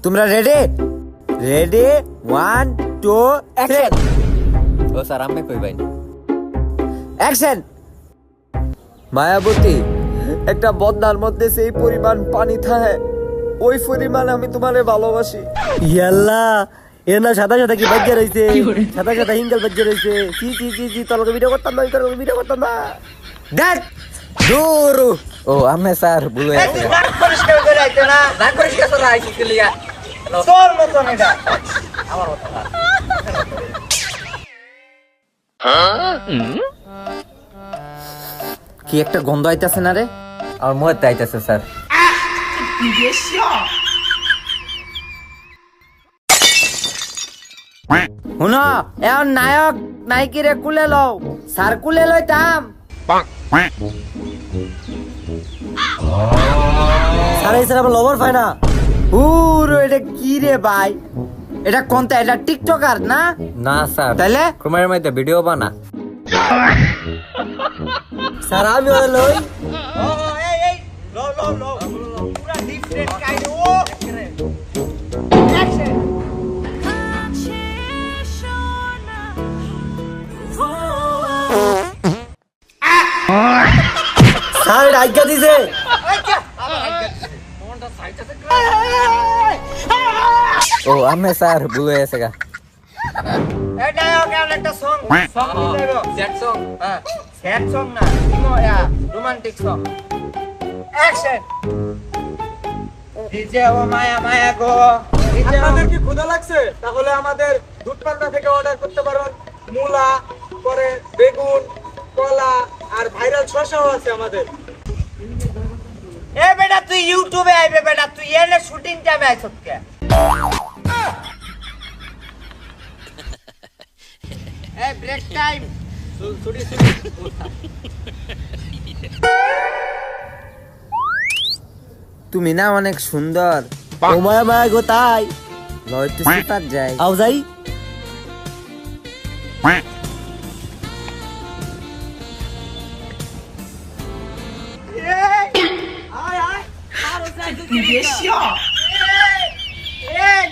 তোমরা ready? Ready, 1 2 action. ও sir আমি কই ভাই অ্যাকশন। মায়াবতী, একটা বন্যার মধ্যে সেই পরিমাণ পানি থাকে, ওই পরিমাণ আমি তোমারে ভালোবাসি। ইয়াল্লা, এ না সাদা সাদা কি বাজ্যা রইছে, সাদা সাদা হিঙ্গল বাজ্যা রইছে। চি চি চি চি, তোর ভিডিও করতাম না, তোর ভিডিও করতাম না। দেখ দূর। ও আমি স্যার ভুল হয়ে গেছে দাঁত পরিষ্কার করে আইতে না, দাঁত পরিষ্কার করে আইছি লিয়া তোর মতন এটা আমার মতন না। কি একটা গন্ধ আইতাছে না রে? আমার মুহূর্তে আইতাছে স্যার শুনো, এখন নায়ক নায়িকিরে কুলে লও, স্যার কুলে লইতাম। স্যার এই স্যার আমার লভার পায় না। এটা কি রে ভাই? এটা কোনটা? এটা টিকটকার না? না স্যার তাহলে ক্রমের মধ্যে ভিডিও বানা স্যার আমি লই। ও এই এই লো লো লো পুরা ডিফারেন্ট কাইন্ড ও অ্যাকশন। স্যার এটা আজ্ঞা দিছে। ও আমি স্যার ভুল হয়ে গেছে গা এটা ওকে একটা সং সং দিলো দ্যাট সং হ্যাঁ স্যাড সং না রোমান্টিক সং। অ্যাকশন। ডিজে ও মায়া মায়া গো। আপনাদের কি ক্ষুধা লাগছে? তাহলে আমাদের দুধ পান্না থেকে অর্ডার করতে পারেন। মূলা, পরে বেগুন, কলা আর ভাইরাল শসাও আছে আমাদের। এ বেটা তুই ইউটিউবে আইবে বেটা, তুই এনে শুটিং টাইমে আইছত কে? এই ব্রেক টাইম। তুমি না অনেক সুন্দর। ও মায়া মায়া গো তাই লয়তো সিপার যাই। আও যাই।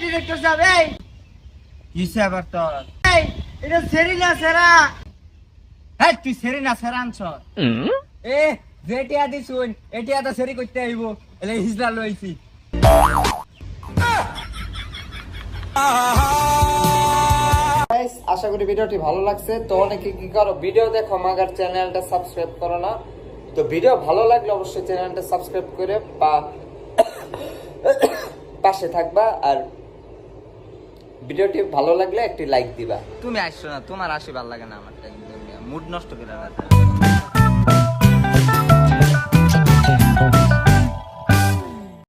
ডিরেক্টর সাহেব এই কিসে আবার তোর এই এটা সেরিনা সেরা। হ্যাঁ তুই সেরিনা সেরা আনছ এ যেটিয়া দিছুন এটিয়া তো সেরি করতে আইব এলে হিজলা লইছি আশা করি ভিডিওটি ভালো লাগছে। তো অনেকে কি করো, ভিডিও দেখো মাগার চ্যানেলটা সাবস্ক্রাইব করো না। তো ভিডিও ভালো লাগলে অবশ্যই চ্যানেলটা সাবস্ক্রাইব করে পাশে থাকবা। আর ভিডিওটি ভালো লাগলে একটি লাইক দিবা। তুমি আসছো না, তোমার আসি ভালো লাগে না, আমার মুড নষ্ট করে